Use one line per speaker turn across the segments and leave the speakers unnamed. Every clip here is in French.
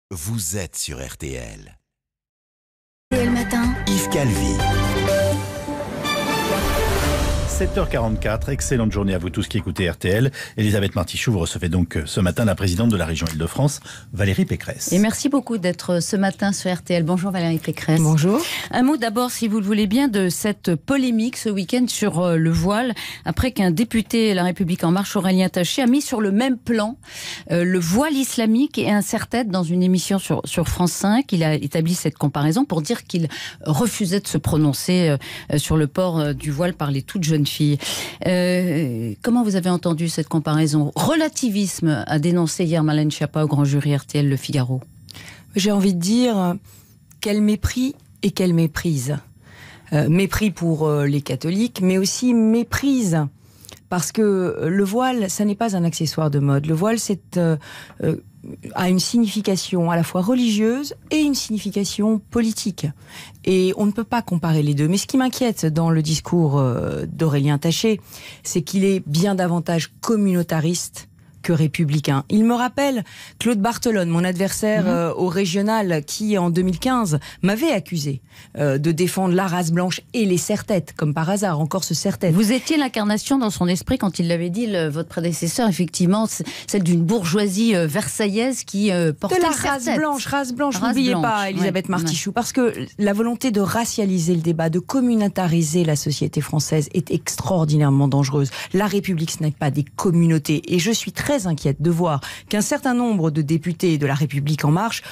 Vous êtes sur RTL.
RTL Matin.
Yves Calvi.
7h44, excellente journée à vous tous qui écoutez RTL. Elisabeth Martichoux, vous recevez donc ce matin la présidente de la région Île-de-France, Valérie Pécresse.
Et merci beaucoup d'être ce matin sur RTL. Bonjour Valérie Pécresse.
Bonjour.
Un mot d'abord, si vous le voulez bien, de cette polémique ce week-end sur le voile, après qu'un député La République En Marche, Aurélien Taché, a mis sur le même plan le voile islamique et un serre-tête dans une émission sur France 5. Il a établi cette comparaison pour dire qu'il refusait de se prononcer sur le port du voile par les toutes jeunes filles. Comment vous avez entendu cette comparaison? Relativisme a dénoncé hier Marlène Schiappa au grand jury RTL Le Figaro.
J'ai envie de dire quel mépris et quelle méprise. Mépris pour les catholiques, mais aussi méprise. Parce que le voile, ça n'est pas un accessoire de mode. Le voile, a une signification à la fois religieuse et une signification politique. Et on ne peut pas comparer les deux. Mais ce qui m'inquiète dans le discours d'Aurélien Taché, c'est qu'il est bien davantage communautariste que républicain. Il me rappelle Claude Barthelone, mon adversaire au régional, qui en 2015 m'avait accusé de défendre la race blanche et les serre-têtes, comme par hasard, encore ce serre-tête.
Vous étiez l'incarnation dans son esprit quand il l'avait dit, votre prédécesseur, effectivement, celle d'une bourgeoisie versaillaise qui portait
de la
le
race blanche, n'oubliez pas, Elisabeth Martichoux, parce que la volonté de racialiser le débat, de communautariser la société française est extraordinairement dangereuse. La République, ce n'est pas des communautés, et je suis très inquiète de voir qu'un certain nombre de députés de La République En Marche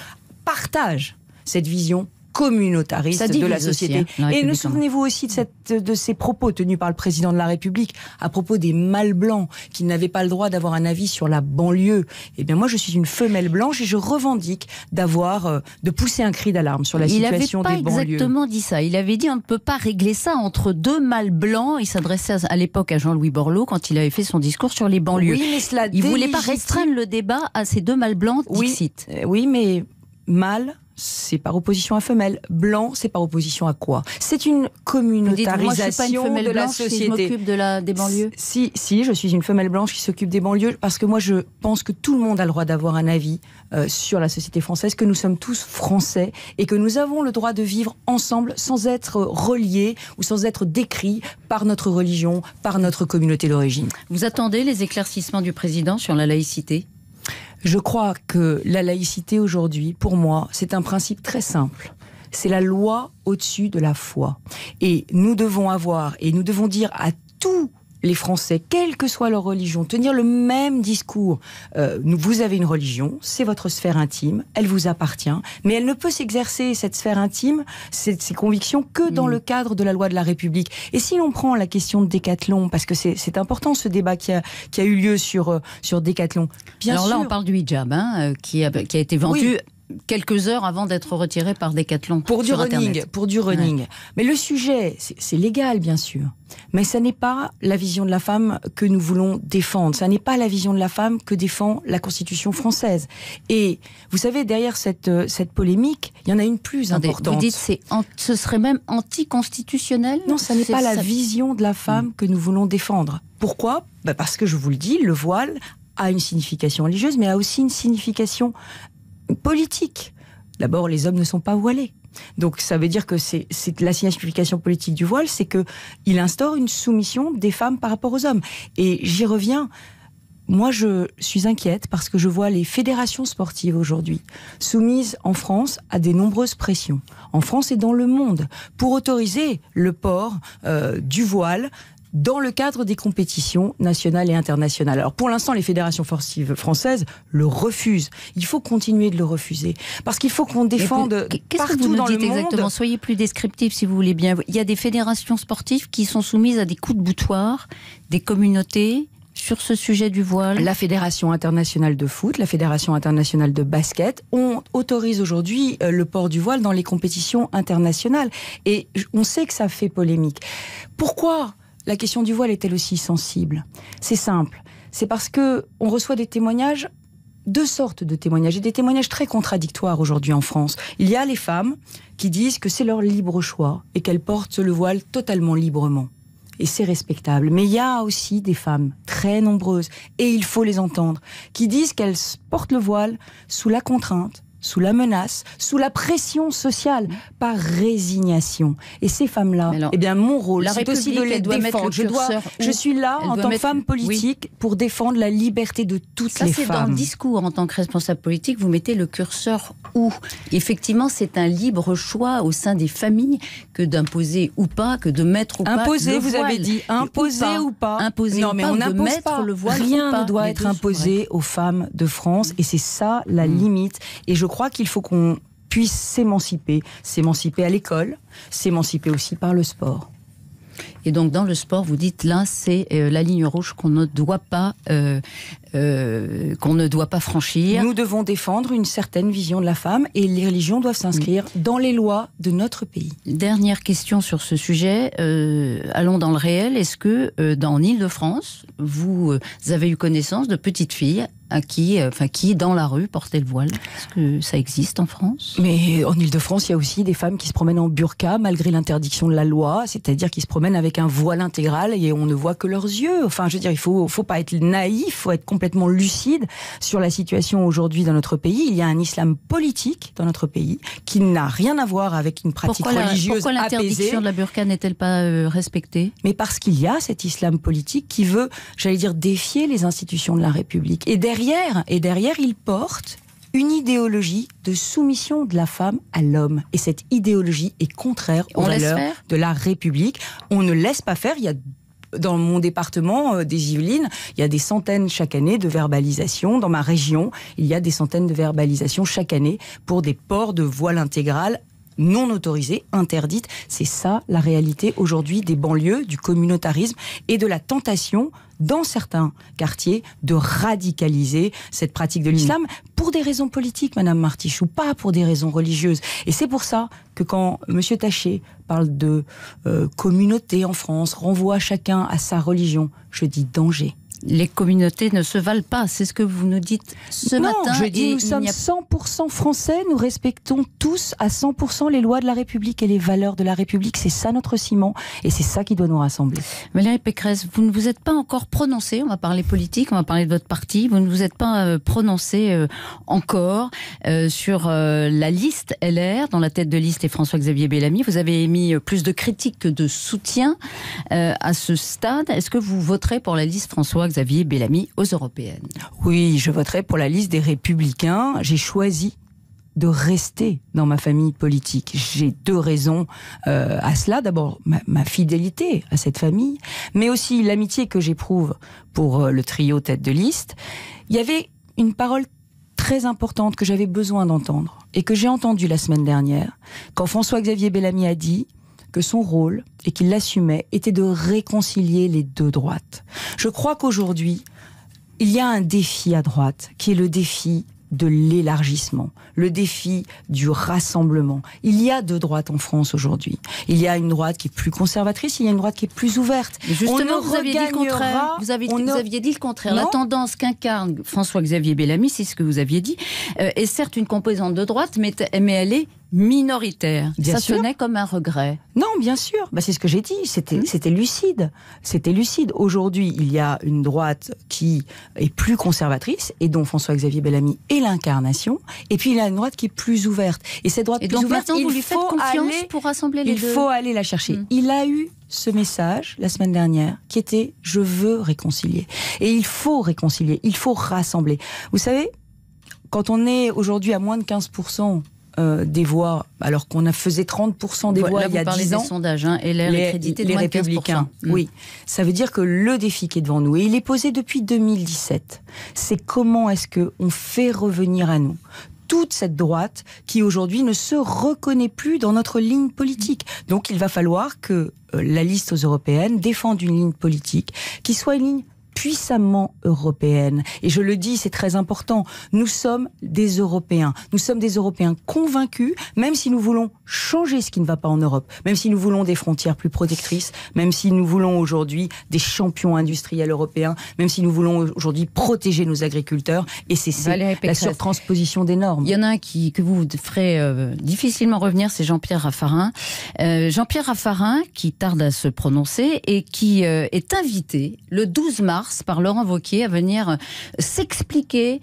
partagent cette vision communautariste de la société.
Aussi, hein,
et ne souvenez-vous aussi de ces propos tenus par le président de la République à propos des mâles blancs qui n'avaient pas le droit d'avoir un avis sur la banlieue. Eh bien moi je suis une femelle blanche et je revendique de pousser un cri d'alarme sur la situation des banlieues. Il n'avait pas
exactement dit ça. Il avait dit on ne peut pas régler ça entre deux mâles blancs. Il s'adressait à l'époque à Jean-Louis Borloo quand il avait fait son discours sur les banlieues.
Oui, mais
il ne voulait pas restreindre le débat à ces deux mâles blancs, dixit.
Oui, mais mâle, c'est par opposition à femelle. Blanc, c'est par opposition à quoi? C'est une communautarisation de la société.
Si je m'occupe des banlieues.
Si, je suis une femelle blanche qui s'occupe des banlieues, parce que moi je pense que tout le monde a le droit d'avoir un avis sur la société française, que nous sommes tous français et que nous avons le droit de vivre ensemble sans être reliés ou sans être décrits par notre religion, par notre communauté d'origine.
Vous attendez les éclaircissements du président sur la laïcité?
Je crois que la laïcité aujourd'hui, pour moi, c'est un principe très simple. C'est la loi au-dessus de la foi. Et nous devons dire à tous les Français, quelle que soit leur religion, tenir le même discours. Vous avez une religion, c'est votre sphère intime, elle vous appartient, mais elle ne peut s'exercer, cette sphère intime, ses convictions, que dans le cadre de la loi de la République. Et si l'on prend la question de Décathlon, parce que c'est important ce débat qui a eu lieu sur Décathlon.
Alors là, on parle du hijab, qui a été vendu... Oui. Quelques heures avant d'être retiré par Décathlon
pour du running. Ouais. Mais le sujet, c'est légal bien sûr, mais ça n'est pas la vision de la femme que nous voulons défendre. Ça n'est pas la vision de la femme que défend la Constitution française. Et vous savez, derrière cette polémique, il y en a une plus importante.
Vous dites ce serait même anticonstitutionnel?
Non, ça n'est pas la vision de la femme que nous voulons défendre. Pourquoi? Parce que je vous le dis, le voile a une signification religieuse, mais a aussi une signification politique. D'abord, les hommes ne sont pas voilés. Donc ça veut dire que c'est la signification politique du voile, c'est qu'il instaure une soumission des femmes par rapport aux hommes. Et j'y reviens. Moi, je suis inquiète parce que je vois les fédérations sportives aujourd'hui soumises en France à des nombreuses pressions, en France et dans le monde, pour autoriser le port du voile dans le cadre des compétitions nationales et internationales. Alors pour l'instant, les fédérations sportives françaises le refusent. Il faut continuer de le refuser. Parce qu'il faut qu'on défende partout dans le monde.
Exactement. Soyez plus descriptif si vous voulez bien. Il y a des fédérations sportives qui sont soumises à des coups de boutoir, des communautés sur ce sujet du voile.
La Fédération internationale de foot, la Fédération internationale de basket, on autorise aujourd'hui le port du voile dans les compétitions internationales. Et on sait que ça fait polémique. Pourquoi la question du voile est-elle aussi sensible? C'est simple. C'est parce que on reçoit des témoignages, deux sortes de témoignages, et des témoignages très contradictoires aujourd'hui en France. Il y a les femmes qui disent que c'est leur libre choix et qu'elles portent le voile totalement librement. Et c'est respectable. Mais il y a aussi des femmes très nombreuses, et il faut les entendre, qui disent qu'elles portent le voile sous la contrainte, sous la menace, sous la pression sociale, par résignation. Et ces femmes-là, eh bien, mon rôle, c'est aussi de les défendre. Je suis là, en tant que femme politique, pour défendre la liberté de toutes les femmes. Ça,
c'est dans le discours, en tant que responsable politique, vous mettez le curseur où ? Effectivement, c'est un libre choix au sein des familles que d'imposer ou pas, que de mettre ou pas le voile.
Imposer, vous avez dit, imposer ou pas.
Imposer
non,
ou
mais
pas,
on n'impose
pas le voile.
Rien ne doit être imposé aux femmes de France, et c'est ça la limite. Et je crois qu'il faut qu'on puisse s'émanciper à l'école, s'émanciper aussi par le sport.
Et donc dans le sport, vous dites là, c'est la ligne rouge qu'on ne doit pas franchir.
Nous devons défendre une certaine vision de la femme, et les religions doivent s'inscrire dans les lois de notre pays.
Dernière question sur ce sujet. Allons dans le réel. Est-ce que en Île-de-France, vous avez eu connaissance de petites filles qui dans la rue portaient le voile? Est-ce que ça existe en France?
Mais en Île-de-France, il y a aussi des femmes qui se promènent en burqa malgré l'interdiction de la loi, c'est-à-dire qui se promènent avec un voile intégral et on ne voit que leurs yeux. Enfin, je veux dire, il faut pas être naïf, il faut être complètement lucide sur la situation aujourd'hui dans notre pays. Il y a un islam politique dans notre pays qui n'a rien à voir avec une pratique religieuse
pourquoi l'interdiction
apaisée.
de la burqa n'est-elle pas respectée?
Mais parce qu'il y a cet islam politique qui veut, j'allais dire, défier les institutions de la République. Et derrière, il porte une idéologie de soumission de la femme à l'homme. Et cette idéologie est contraire aux valeurs de la République. On ne laisse pas faire. Il y a dans mon département des Yvelines, il y a des centaines chaque année de verbalisations. Dans ma région, il y a des centaines de verbalisations chaque année pour des ports de voile intégral non autorisées, interdites. C'est ça la réalité aujourd'hui des banlieues, du communautarisme et de la tentation dans certains quartiers de radicaliser cette pratique de l'islam pour des raisons politiques, Madame Martichoux, pas pour des raisons religieuses. Et c'est pour ça que quand Monsieur Taché parle de communauté en France, renvoie chacun à sa religion, je dis danger.
Les communautés ne se valent pas, c'est ce que vous nous dites ce matin.
Non, je dis nous sommes 100% français, nous respectons tous à 100% les lois de la République et les valeurs de la République. C'est ça notre ciment et c'est ça qui doit nous rassembler.
Valérie Pécresse, vous ne vous êtes pas encore prononcée, on va parler politique, on va parler de votre parti, vous ne vous êtes pas prononcée encore sur la liste LR, dont la tête de liste est François-Xavier Bellamy. Vous avez émis plus de critiques que de soutien à ce stade. Est-ce que vous voterez pour la liste François-Xavier Bellamy aux européennes? Oui,
je voterai pour la liste des Républicains. J'ai choisi de rester dans ma famille politique. J'ai deux raisons à cela. D'abord, ma fidélité à cette famille, mais aussi l'amitié que j'éprouve pour le trio tête de liste. Il y avait une parole très importante que j'avais besoin d'entendre et que j'ai entendue la semaine dernière, quand François-Xavier Bellamy a dit que son rôle, et qu'il l'assumait, était de réconcilier les deux droites. Je crois qu'aujourd'hui, il y a un défi à droite, qui est le défi de l'élargissement, le défi du rassemblement. Il y a deux droites en France aujourd'hui. Il y a une droite qui est plus conservatrice, il y a une droite qui est plus ouverte.
Mais justement, vous aviez dit le contraire. Vous aviez dit le contraire. La tendance qu'incarne François-Xavier Bellamy, c'est ce que vous aviez dit, est certes une composante de droite, mais elle est minoritaire. Ça sonnait comme un regret.
Non, bien sûr. C'est ce que j'ai dit. C'était lucide. C'était lucide. Aujourd'hui, il y a une droite qui est plus conservatrice et dont François-Xavier Bellamy est l'incarnation. Et puis il y a une droite qui est plus ouverte. Et cette droite plus ouverte,
vous lui faites confiance pour rassembler les deux.
Il faut aller la chercher. Il a eu ce message la semaine dernière qui était « Je veux réconcilier ». Et il faut réconcilier. Il faut rassembler. Vous savez, quand on est aujourd'hui à moins de 15% des voix, alors qu'on faisait 30% des voix il y a 10 ans. Là, vous parlez des
sondages, LR est crédité de moins de 15%.
Républicains. Oui, ça veut dire que le défi qui est devant nous, et il est posé depuis 2017, c'est comment est-ce qu'on fait revenir à nous toute cette droite qui aujourd'hui ne se reconnaît plus dans notre ligne politique. Donc il va falloir que la liste aux européennes défende une ligne politique qui soit une ligne puissamment européenne. Et je le dis, c'est très important. Nous sommes des Européens. Nous sommes des Européens convaincus, même si nous voulons changer ce qui ne va pas en Europe, même si nous voulons des frontières plus protectrices, même si nous voulons aujourd'hui des champions industriels européens, même si nous voulons aujourd'hui protéger nos agriculteurs. Et c'est la surtransposition des normes.
Il y en a un que vous ferez difficilement revenir, c'est Jean-Pierre Raffarin. Jean-Pierre Raffarin, qui tarde à se prononcer et qui est invité le 12 mars mars par Laurent Wauquiez à venir s'expliquer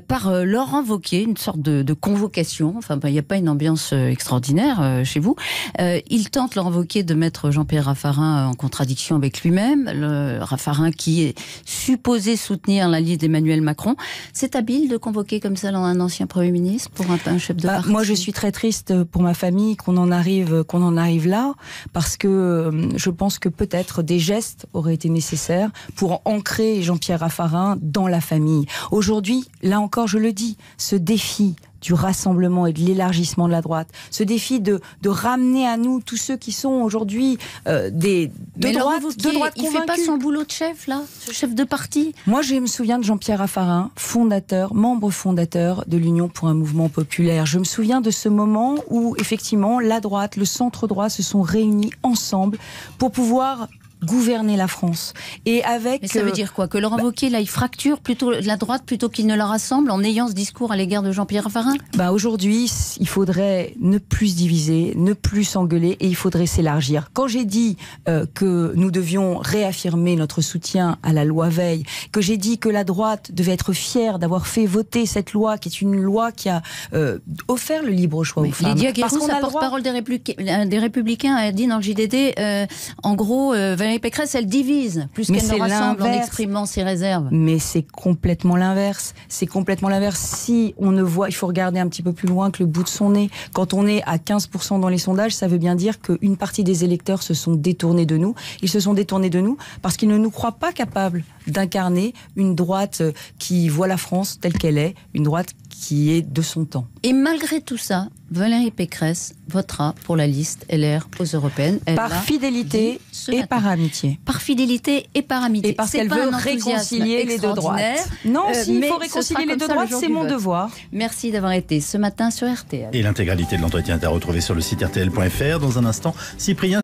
par Laurent Wauquiez, une sorte de convocation. Enfin, il n'y a pas une ambiance extraordinaire chez vous. Il tente, Laurent Wauquiez, de mettre Jean-Pierre Raffarin en contradiction avec lui-même. Le Raffarin qui est supposé soutenir la liste d'Emmanuel Macron. C'est habile de convoquer comme ça un ancien Premier ministre pour un chef de parti?
Moi, je suis très triste pour ma famille qu'on en arrive là, parce que je pense que peut-être des gestes auraient été nécessaires pour ancrer Jean-Pierre Raffarin dans la famille. Aujourd'hui, là encore, je le dis, ce défi du rassemblement et de l'élargissement de la droite, ce défi de ramener à nous tous ceux qui sont aujourd'hui de droite convaincus.
Il fait pas son boulot de chef, là, ce chef de parti?
Moi, je me souviens de Jean-Pierre Raffarin, membre fondateur de l'Union pour un mouvement populaire. Je me souviens de ce moment où, effectivement, la droite, le centre-droit se sont réunis ensemble pour pouvoir gouverner la France. Et avec...
Mais ça veut dire quoi? Que Laurent Wauquiez, là, il fracture plutôt la droite plutôt qu'il ne la rassemble en ayant ce discours à l'égard de Jean-Pierre Raffarin?
Aujourd'hui, il faudrait ne plus se diviser, ne plus s'engueuler et il faudrait s'élargir. Quand j'ai dit que nous devions réaffirmer notre soutien à la loi Veil, que j'ai dit que la droite devait être fière d'avoir fait voter cette loi, qui est une loi qui a offert le libre choix aux femmes.
Lydia Guérou, sa porte-parole des Républicains, a dit dans le JDD, en gros, Valérie Pécresse, elle divise plus qu'elle ne rassemble en exprimant ses réserves.
Mais c'est complètement l'inverse. C'est complètement l'inverse. Si on ne voit, il faut regarder un petit peu plus loin que le bout de son nez. Quand on est à 15% dans les sondages, ça veut bien dire qu'une partie des électeurs se sont détournés de nous. Ils se sont détournés de nous parce qu'ils ne nous croient pas capables d'incarner une droite qui voit la France telle qu'elle est, une droite qui est de son temps.
Et malgré tout ça, Valérie Pécresse votera pour la liste LR aux européennes.
Par fidélité et par amitié.
Par fidélité et par amitié.
Et parce qu'elle veut réconcilier les deux droites. Non, s'il faut réconcilier les deux droites, c'est mon devoir.
Merci d'avoir été ce matin sur RTL.
Et l'intégralité de l'entretien est à retrouver sur le site rtl.fr. Dans un instant, Cyprien